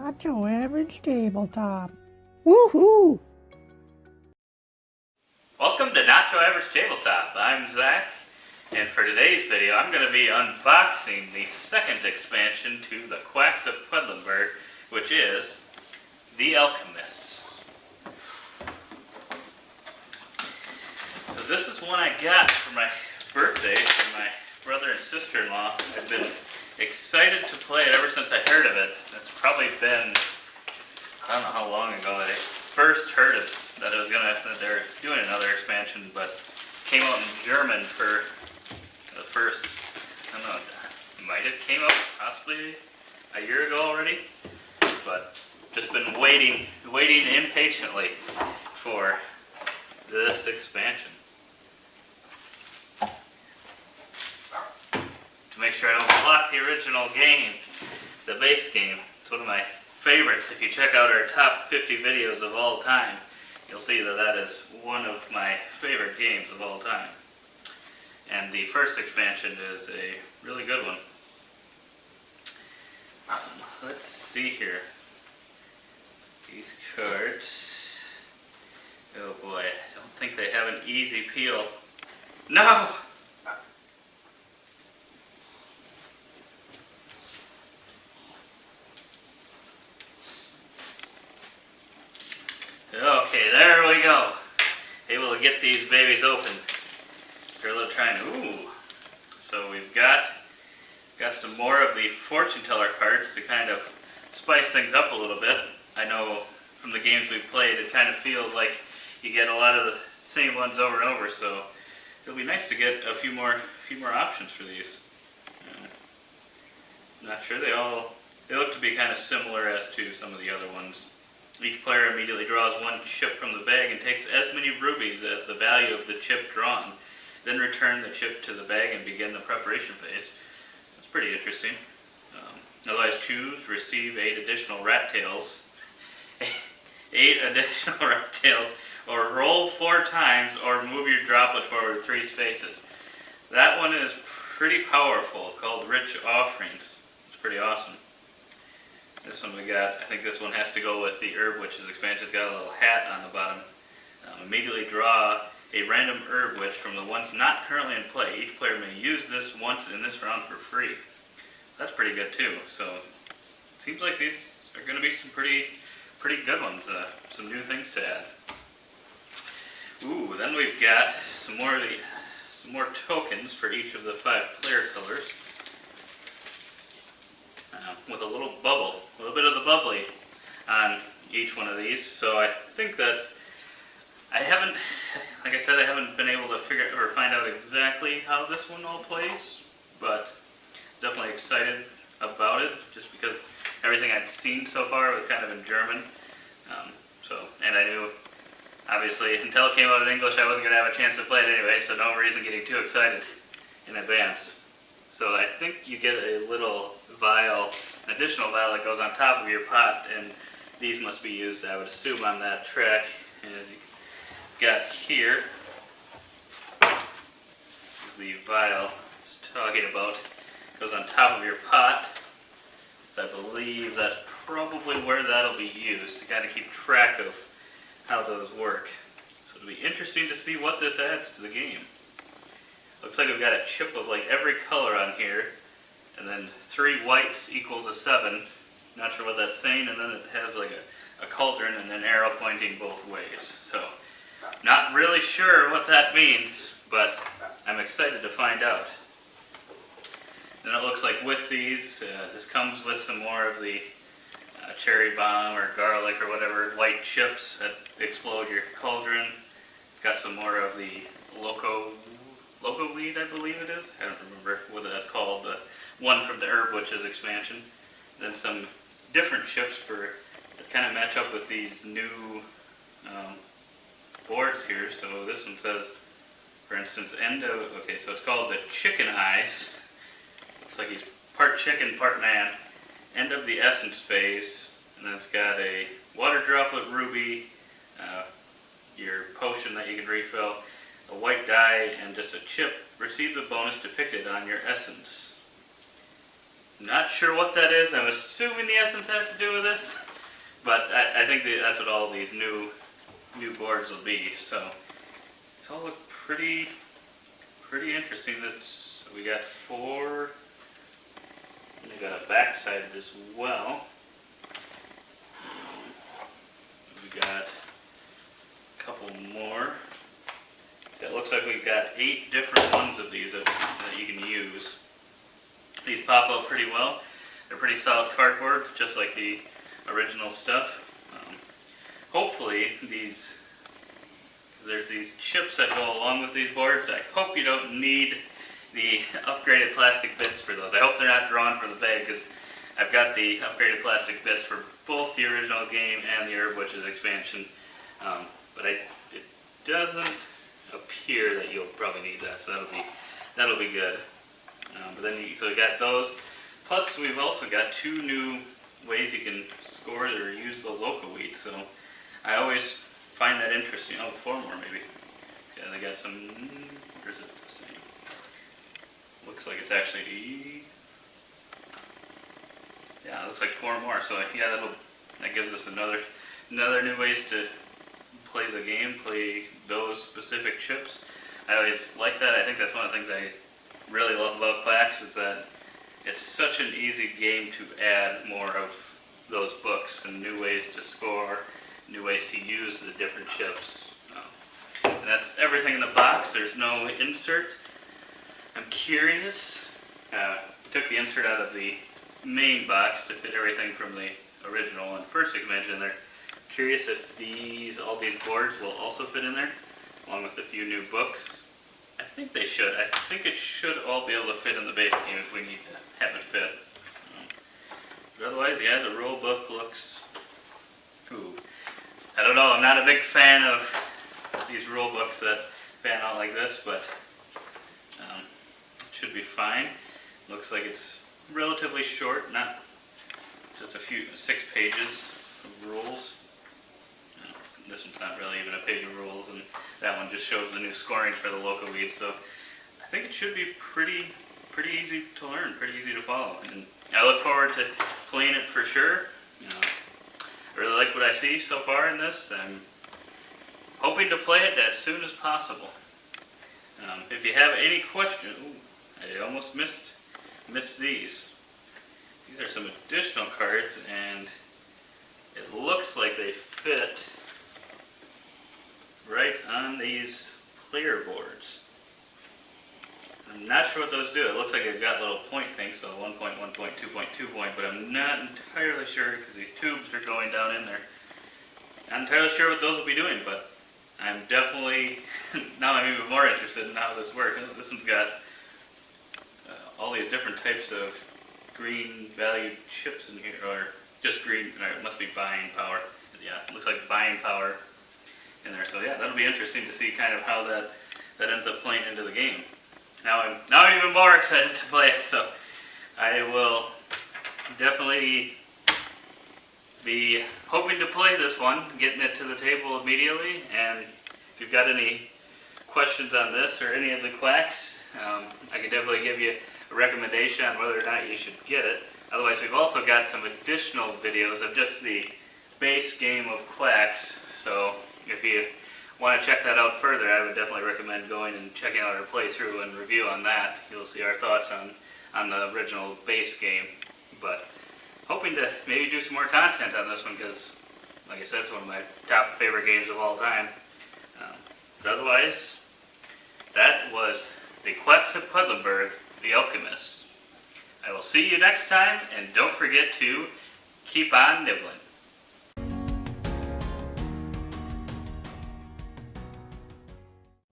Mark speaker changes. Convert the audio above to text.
Speaker 1: Not your average tabletop. Woohoo!
Speaker 2: Welcome to Not Your Average Tabletop. I'm Zach, and for today's video I'm going to be unboxing the second expansion to the Quacks of Quedlinburg, which is the Alchemists. So this is one I got for my birthday from my brother and sister-in-law. I've been excited to play it ever since I heard of it. It's probably been, I don't know how long ago I first heard of that they're doing another expansion, but came out in German for the first, I don't know, might have came out possibly a year ago already, but just been waiting impatiently for this expansion. To make sure I don't block the original game, the base game. It's one of my favorites. If you check out our top 50 videos of all time, you'll see that that is one of my favorite games of all time. And the first expansion is a really good one. Let's see here. These cards. Oh boy, I don't think they have an easy peel. No! Okay, there we go. Able to get these babies open. After a little trying. Ooh. So we've got some more of the fortune teller cards to kind of spice things up a little bit. I know from the games we've played, it kind of feels like you get a lot of the same ones over and over. So it'll be nice to get a few more options for these. Not sure they look to be kind of similar as to some of the other ones. Each player immediately draws one chip from the bag and takes as many rubies as the value of the chip drawn. Then return the chip to the bag and begin the preparation phase. That's pretty interesting. Otherwise, choose, receive 8 additional rat tails. 8 additional rat tails, or roll 4 times, or move your droplet forward 3 spaces. That one is pretty powerful, called Rich Offerings. It's pretty awesome. This one we got, I think this one has to go with the Herb Witch's expansion. It's got a little hat on the bottom. Immediately draw a random Herb Witch from the ones not currently in play. Each player may use this once in this round for free. That's pretty good too. So it seems like these are going to be some pretty good ones. Some new things to add. Ooh, then we've got some more tokens for each of the 5 player colors. With a little bubble, a little bit of the bubbly on each one of these. So I think I haven't been able to find out exactly how this one all plays, but definitely excited about it, just because everything I'd seen so far was kind of in German. And I knew, obviously, until it came out in English, I wasn't going to have a chance to play it anyway, so no reason getting too excited in advance. So I think you get a little vial, an additional vial that goes on top of your pot, and these must be used, I would assume, on that track. And as you got here, the vial is talking about, goes on top of your pot. So I believe that's probably where that'll be used, to kind of keep track of how those work. So it'll be interesting to see what this adds to the game. Looks like we've got a chip of like every color on here, and then 3 whites equal to 7. Not sure what that's saying, and then it has like a cauldron and an arrow pointing both ways. So, not really sure what that means, but I'm excited to find out. Then it looks like with these, this comes with some more of the cherry bomb or garlic or whatever white chips that explode your cauldron. Got some more of the loco weed, I believe it is. I don't remember what that's called. The one from the Herb Witch's expansion. Then some different chips that kind of match up with these new boards here. So this one says, for instance, okay, so it's called the Chicken Eyes. Looks like he's part chicken, part man. End of the essence phase. And then it's got a water droplet ruby, your potion that you can refill, a white die, and just a chip. Receive the bonus depicted on your essence. Not sure what that is. I'm assuming the essence has to do with this, but I think that's what all these new boards will be. So it's all look pretty interesting. We got 4, and they got a backside as well. We got a couple more. It looks like we've got 8 different ones of these that you can use. These pop out pretty well. They're pretty solid cardboard, just like the original stuff. Hopefully there's these chips that go along with these boards. I hope you don't need the upgraded plastic bits for those. I hope they're not drawn for the bag, because I've got the upgraded plastic bits for both the original game and the Herb Witches expansion. But it doesn't appear that you'll probably need that, so that'll be good. But then so we got those. Plus, we've also got 2 new ways you can score or use the local wheat. So I always find that interesting. Oh, 4 more maybe. Yeah, they got some. Or is it the same? Looks like it's actually. Yeah, it looks like 4 more. So yeah, that gives us another new ways to play the game, play those specific chips. I always like that. I think that's one of the things I really love about Quacks, is that it's such an easy game to add more of those books and new ways to score, new ways to use the different chips. And that's everything in the box. There's no insert. I'm curious. Took the insert out of the main box to fit everything from the original and first expansion there. Curious if all these boards will also fit in there, along with a few new books. I think they should. I think it should all be able to fit in the base game if we need to have it fit. But otherwise, yeah, the rule book looks. Ooh, I don't know. I'm not a big fan of these rule books that fan out like this, but it should be fine. Looks like it's relatively short, not just 6 pages of rules. This one's not really even a page of rules, and that one just shows the new scoring for the local weeds. So I think it should be pretty easy to learn, pretty easy to follow. And I look forward to playing it for sure. I really like what I see so far in this. I'm hoping to play it as soon as possible. If you have any questions, I almost missed these. These are some additional cards, and it looks like they fit right on these player boards. I'm not sure what those do. It looks like they've got little point things, so 1 point, 1 point, 2 point, 2 point, but I'm not entirely sure because these tubes are going down in there. Not entirely sure what those will be doing, but I'm definitely, now I'm even more interested in how this works. This one's got all these different types of green valued chips in here, or just green, it must be buying power. Yeah, it looks like buying power in there. So yeah, that'll be interesting to see kind of how that ends up playing into the game. Now I'm even more excited to play it, so I will definitely be hoping to play this one, getting it to the table immediately. And if you've got any questions on this or any of the Quacks, I can definitely give you a recommendation on whether or not you should get it. Otherwise, we've also got some additional videos of just the base game of Quacks, so if you want to check that out further, I would definitely recommend going and checking out our playthrough and review on that. You'll see our thoughts on the original base game. But hoping to maybe do some more content on this one, because, like I said, it's one of my top favorite games of all time. But otherwise, that was the Quacks of Quedlinburg, the Alchemists. I will see you next time, and don't forget to keep on nibbling.